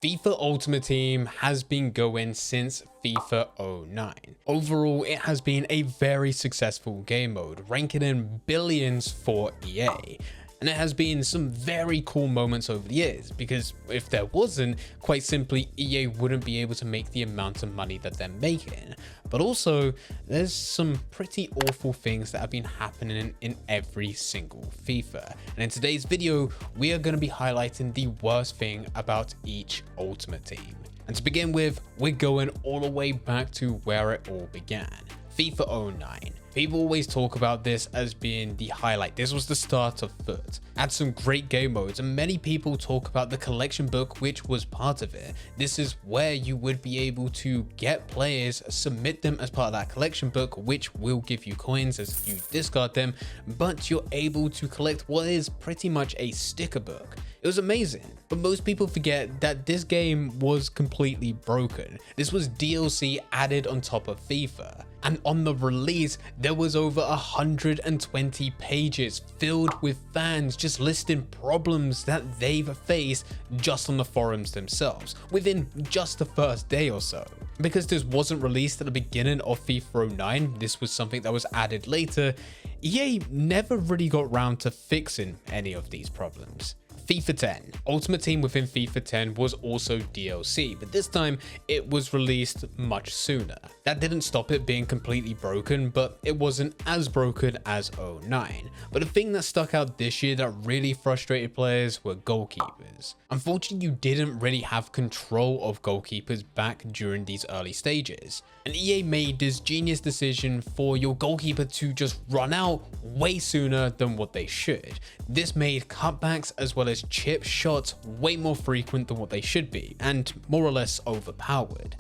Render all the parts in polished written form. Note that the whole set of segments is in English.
FIFA Ultimate Team has been going since FIFA 09. Overall, it has been a very successful game mode, ranking in billions for EA. And it has been some very cool moments over the years, because if there wasn't, quite simply, EA wouldn't be able to make the amount of money that they're making. But also, there's some pretty awful things that have been happening in every single FIFA. And in today's video, we are going to be highlighting the worst thing about each Ultimate Team. And to begin with, we're going all the way back to where it all began. FIFA 09. People always talk about this as being the highlight. This was the start of FUT. Had some great game modes, and many people talk about the collection book, which was part of it. This is where you would be able to get players, submit them as part of that collection book, which will give you coins as you discard them, but you're able to collect what is pretty much a sticker book. It was amazing, but most people forget that this game was completely broken. This was DLC added on top of FIFA. And on the release, there was over 120 pages filled with fans just listing problems that they've faced just on the forums themselves, within just the first day or so. Because this wasn't released at the beginning of FIFA 09, this was something that was added later, EA never really got round to fixing any of these problems. FIFA 10. Ultimate Team within FIFA 10 was also DLC, but this time it was released much sooner. That didn't stop it being completely broken, but it wasn't as broken as 09. But the thing that stuck out this year that really frustrated players were goalkeepers. Unfortunately, you didn't really have control of goalkeepers back during these early stages. And EA made this genius decision for your goalkeeper to just run out way sooner than what they should. This made cutbacks as well as chip shots way more frequent than what they should be, and more or less overpowered.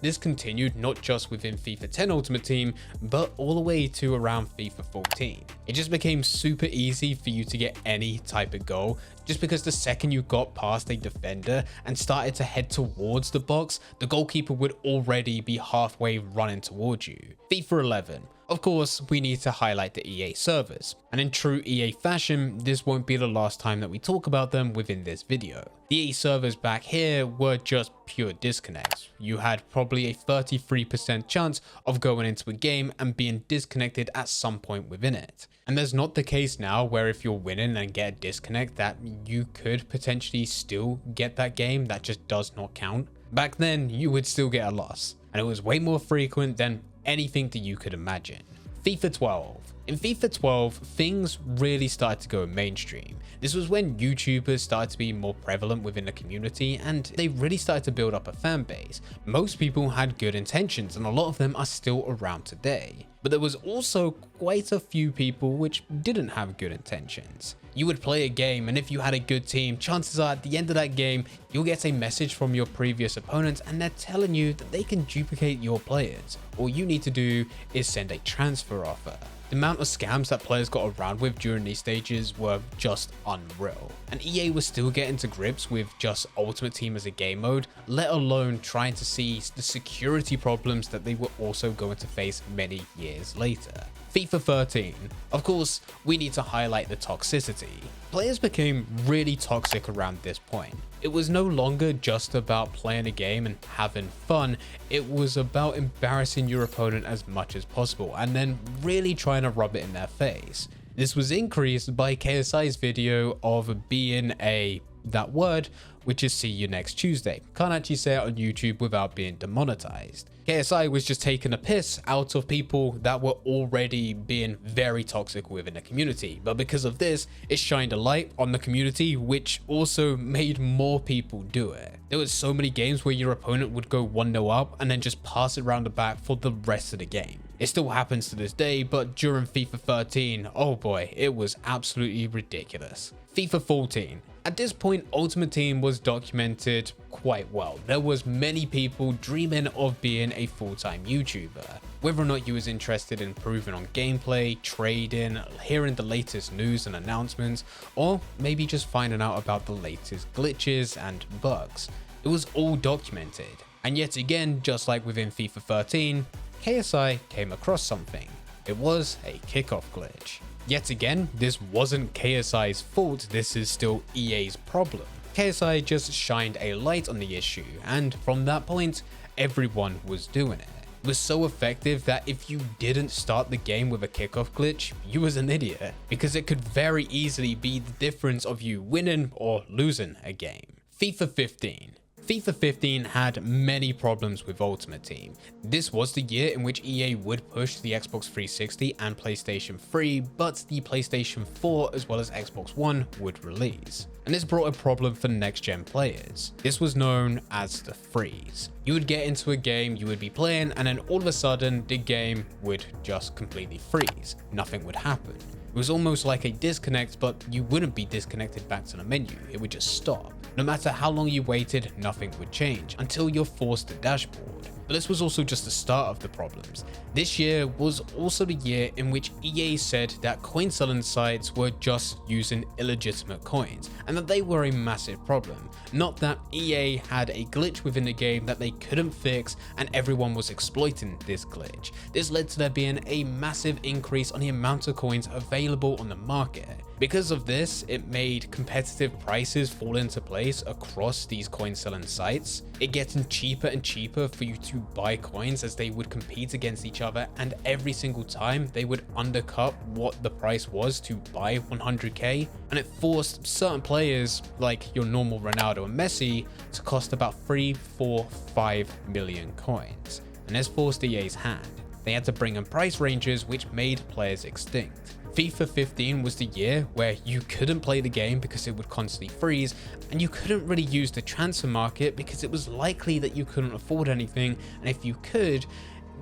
This continued not just within FIFA 10 Ultimate Team, but all the way to around FIFA 14. It just became super easy for you to get any type of goal, just because the second you got past a defender and started to head towards the box, the goalkeeper would already be halfway running towards you. FIFA 11. Of course, we need to highlight the EA servers, and in true EA fashion, this won't be the last time that we talk about them within this video. The EA servers back here were just pure disconnects. You had probably a 33% chance of going into a game and being disconnected at some point within it. And there's not the case now where if you're winning and get a disconnect that you could potentially still get that game. That just does not count. Back then, you would still get a loss, and it was way more frequent than anything that you could imagine. FIFA 12. In FIFA 12, things really started to go mainstream. This was when YouTubers started to be more prevalent within the community, and they really started to build up a fan base. Most people had good intentions, and a lot of them are still around today. But there was also quite a few people which didn't have good intentions. You would play a game, and if you had a good team, chances are at the end of that game, you'll get a message from your previous opponent and they're telling you that they can duplicate your players. All you need to do is send a transfer offer. The amount of scams that players got around with during these stages were just unreal. And EA was still getting to grips with just Ultimate Team as a game mode, let alone trying to see the security problems that they were also going to face many years later. FIFA 13. Of course, we need to highlight the toxicity. Players became really toxic around this point. It was no longer just about playing a game and having fun, it was about embarrassing your opponent as much as possible and then really trying to rub it in their face. This was increased by KSI's video of being that word, which is see you next Tuesday. Can't actually say it on YouTube without being demonetized. KSI was just taking a piss out of people that were already being very toxic within the community, but because of this, it shined a light on the community, which also made more people do it. There was so many games where your opponent would go 1-0 up and then just pass it around the back for the rest of the game. It still happens to this day, but during FIFA 13, oh boy, it was absolutely ridiculous. FIFA 14. At this point, Ultimate Team was documented quite well. There was many people dreaming of being a full-time YouTuber. Whether or not you was interested in improving on gameplay, trading, hearing the latest news and announcements, or maybe just finding out about the latest glitches and bugs. It was all documented. And yet again, just like within FIFA 13, KSI came across something. It was a kickoff glitch. Yet again, this wasn't KSI's fault, this is still EA's problem. KSI just shined a light on the issue, and from that point, everyone was doing it. It was so effective that if you didn't start the game with a kickoff glitch, you was an idiot, because it could very easily be the difference of you winning or losing a game. FIFA 15. FIFA 15 had many problems with Ultimate Team. This was the year in which EA would push the Xbox 360 and PlayStation 3, but the PlayStation 4 as well as Xbox One would release. And this brought a problem for next-gen players. This was known as the freeze. You would get into a game, you would be playing, and then all of a sudden the game would just completely freeze. Nothing would happen. It was almost like a disconnect, but you wouldn't be disconnected back to the menu, it would just stop. No matter how long you waited, nothing would change until you're forced to dashboard. But this was also just the start of the problems. This year was also the year in which EA said that coin selling sites were just using illegitimate coins and that they were a massive problem. Not that EA had a glitch within the game that they couldn't fix and everyone was exploiting this glitch. This led to there being a massive increase on the amount of coins available on the market. Because of this, it made competitive prices fall into place across these coin selling sites. It getting cheaper and cheaper for you to buy coins as they would compete against each other, and every single time they would undercut what the price was to buy 100k, and it forced certain players like your normal Ronaldo and Messi to cost about 3, 4, 5 million coins. And this forced EA's hand. They had to bring in price ranges which made players extinct. FIFA 15 was the year where you couldn't play the game because it would constantly freeze, and you couldn't really use the transfer market because it was likely that you couldn't afford anything, and if you could,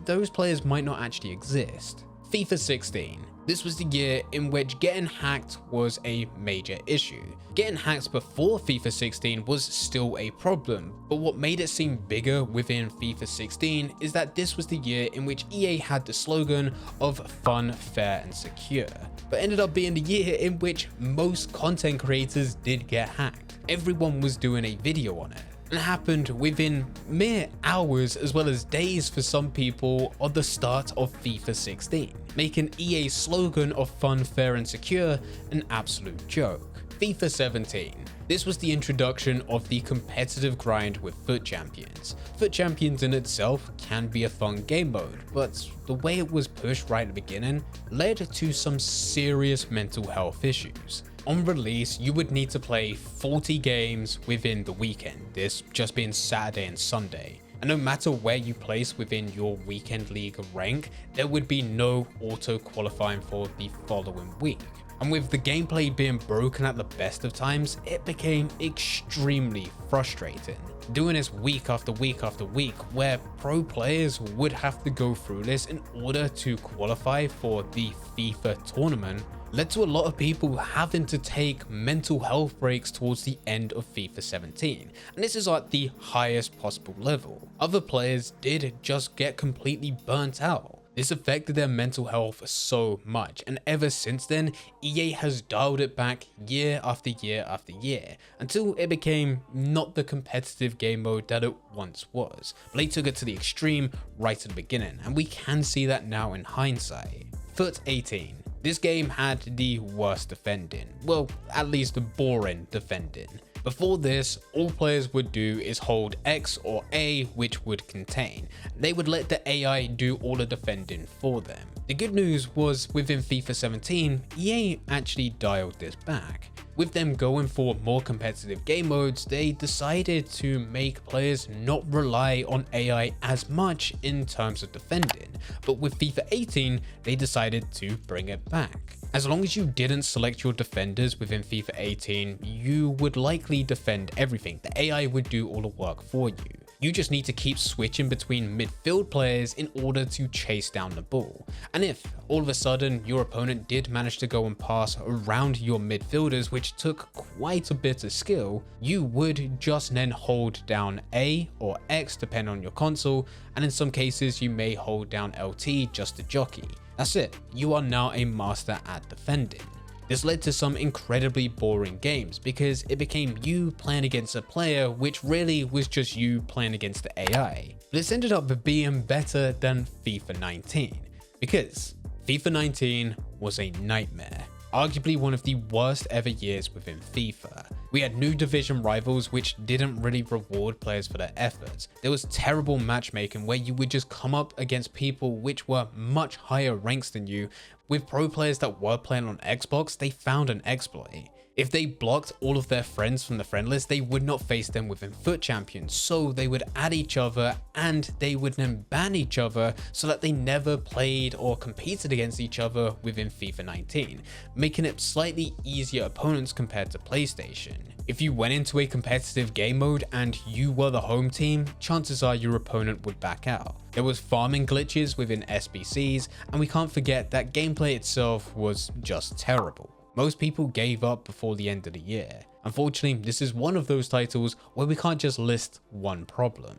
those players might not actually exist. FIFA 16. This was the year in which getting hacked was a major issue. Getting hacked before FIFA 16 was still a problem, but what made it seem bigger within FIFA 16 is that this was the year in which EA had the slogan of fun, fair and secure, but ended up being the year in which most content creators did get hacked. Everyone was doing a video on it. It happened within mere hours as well as days for some people on the start of FIFA 16, making EA's slogan of fun, fair and secure an absolute joke. FIFA 17. This was the introduction of the competitive grind with FUT Champions. FUT Champions in itself can be a fun game mode, but the way it was pushed right at the beginning led to some serious mental health issues. On release, you would need to play 40 games within the weekend, this just being Saturday and Sunday. And no matter where you place within your weekend league rank, there would be no auto qualifying for the following week. And with the gameplay being broken at the best of times, it became extremely frustrating. Doing this week after week after week, where pro players would have to go through this in order to qualify for the FIFA tournament, led to a lot of people having to take mental health breaks towards the end of FIFA 17, and this is at the highest possible level. Other players did just get completely burnt out. This affected their mental health so much, and ever since then, EA has dialed it back year after year after year, until it became not the competitive game mode that it once was. But they took it to the extreme right at the beginning, and we can see that now in hindsight. FUT 18. This game had the worst defending, well, at least the boring defending. Before this, all players would do is hold X or A, which would contain. They would let the AI do all the defending for them. The good news was within FIFA 17, EA actually dialed this back. With them going for more competitive game modes, they decided to make players not rely on AI as much in terms of defending, but with FIFA 18, they decided to bring it back. As long as you didn't select your defenders within FIFA 18, you would likely defend everything. The AI would do all the work for you. You just need to keep switching between midfield players in order to chase down the ball. And if all of a sudden your opponent did manage to go and pass around your midfielders, which took quite a bit of skill, you would just then hold down A or X depending on your console, and in some cases you may hold down LT just to jockey. That's it, you are now a master at defending. This led to some incredibly boring games because it became you playing against a player which really was just you playing against the AI. But this ended up being better than FIFA 19 because FIFA 19 was a nightmare. Arguably one of the worst ever years within FIFA. We had new division rivals which didn't really reward players for their efforts. There was terrible matchmaking where you would just come up against people which were much higher ranks than you. With pro players that were playing on Xbox, they found an exploit. If they blocked all of their friends from the friend list, they would not face them within FUT Champions, so they would add each other and they would then ban each other so that they never played or competed against each other within FIFA 19, making it slightly easier opponents compared to PlayStation. If you went into a competitive game mode and you were the home team, chances are your opponent would back out. There was farming glitches within SBCs, and we can't forget that gameplay itself was just terrible. Most people gave up before the end of the year. Unfortunately, this is one of those titles where we can't just list one problem.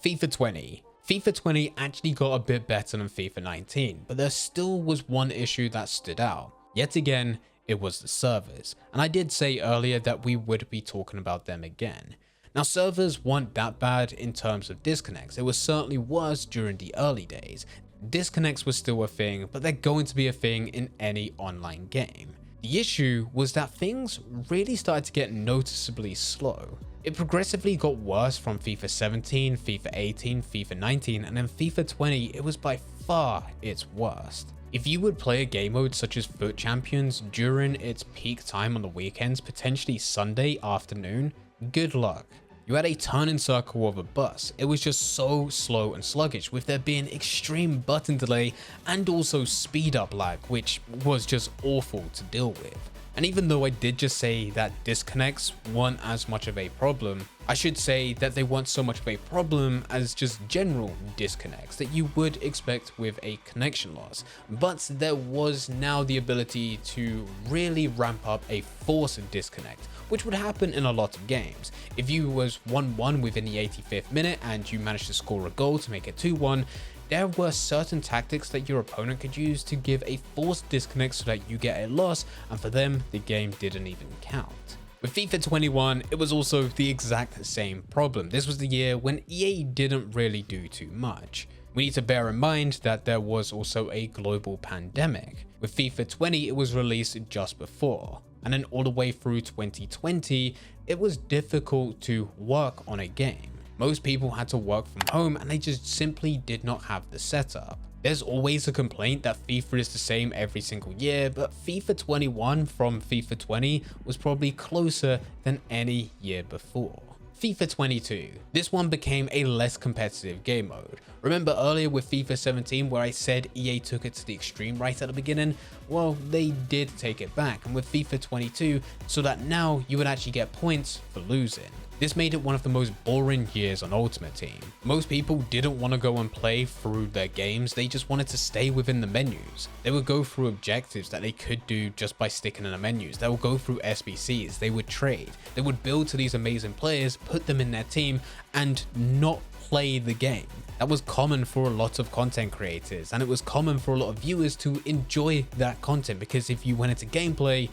FIFA 20. FIFA 20 actually got a bit better than FIFA 19, but there still was one issue that stood out. Yet again, it was the servers, and I did say earlier that we would be talking about them again. Now, servers weren't that bad in terms of disconnects. It was certainly worse during the early days. Disconnects were still a thing, but they're going to be a thing in any online game. The issue was that things really started to get noticeably slow. It progressively got worse from FIFA 17, FIFA 18, FIFA 19, and then FIFA 20, it was by far its worst. If you would play a game mode such as FUT Champions during its peak time on the weekends, potentially Sunday afternoon, good luck. You had a turning circle of a bus. It was just so slow and sluggish, with there being extreme button delay and also speed up lag, which was just awful to deal with. And even though I did just say that disconnects weren't as much of a problem, I should say that they weren't so much of a problem as just general disconnects that you would expect with a connection loss. But there was now the ability to really ramp up a forced disconnect, which would happen in a lot of games. If you was 1-1 within the 85th minute and you managed to score a goal to make it 2-1, there were certain tactics that your opponent could use to give a forced disconnect so that you get a loss, and for them, the game didn't even count. With FIFA 21, it was also the exact same problem. This was the year when EA didn't really do too much. We need to bear in mind that there was also a global pandemic. With FIFA 20, it was released just before, and then all the way through 2020, it was difficult to work on a game. Most people had to work from home and they just simply did not have the setup. There's always a complaint that FIFA is the same every single year, but FIFA 21 from FIFA 20 was probably closer than any year before. FIFA 22. This one became a less competitive game mode. Remember earlier with FIFA 17 where I said EA took it to the extreme right at the beginning? Well, they did take it back, and with FIFA 22, so that now you would actually get points for losing. This made it one of the most boring years on Ultimate Team. Most people didn't want to go and play through their games, they just wanted to stay within the menus. They would go through objectives that they could do just by sticking in the menus. They would go through SBCs, they would trade, they would build to these amazing players, put them in their team, and not play the game. That was common for a lot of content creators, and it was common for a lot of viewers to enjoy that content, because if you went into gameplay,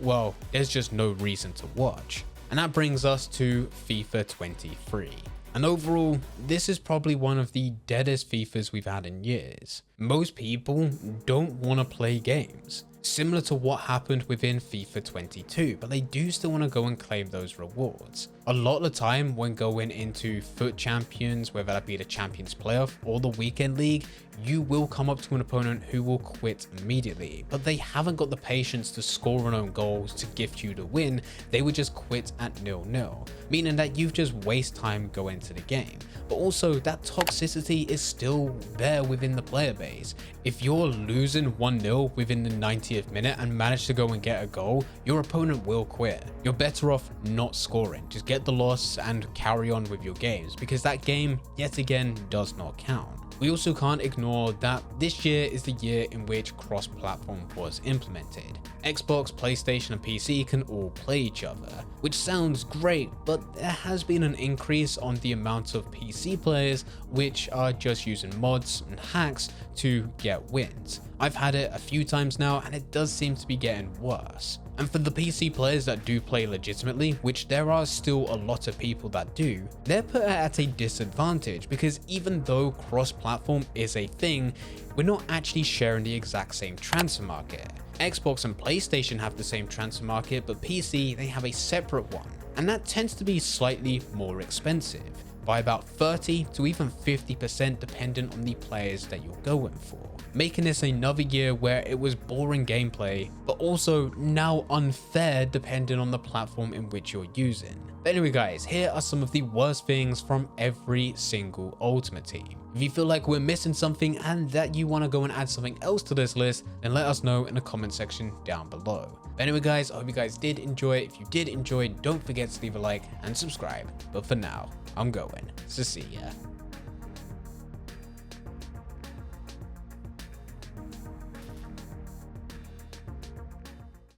well, there's just no reason to watch. And that brings us to FIFA 23. And overall, this is probably one of the deadest FIFAs we've had in years. Most people don't want to play games, similar to what happened within FIFA 22, but they do still want to go and claim those rewards. A lot of the time when going into FUT Champions, whether that be the Champions Playoff or the Weekend League, you will come up to an opponent who will quit immediately, but they haven't got the patience to score an own goals to gift you the win. They would just quit at 0-0, meaning that you've just wasted time going into the game. But also that toxicity is still there within the player base. If you're losing 1-0 within the 90th minute and manage to go and get a goal, your opponent will quit. You're better off not scoring. Just get the loss and carry on with your games, because that game yet again does not count. We also can't ignore that this year is the year in which cross-platform was implemented. Xbox, PlayStation and PC can all play each other, which sounds great, but there has been an increase on the amount of PC players which are just using mods and hacks to get wins. I've had it a few times now and it does seem to be getting worse. And for the PC players that do play legitimately, which there are still a lot of people that do, they're put at a disadvantage, because even though cross-platform is a thing, we're not actually sharing the exact same transfer market. Xbox and PlayStation have the same transfer market, but PC, they have a separate one. and that tends to be slightly more expensive, by about 30 to even 50% dependent on the players that you're going for, making this another year where it was boring gameplay, but also now unfair depending on the platform in which you're using. But anyway guys, here are some of the worst things from every single Ultimate Team. If you feel like we're missing something and that you want to go and add something else to this list, then let us know in the comment section down below. But anyway guys, I hope you guys did enjoy. If you did enjoy, don't forget to leave a like and subscribe. But for now, I'm going. So see ya.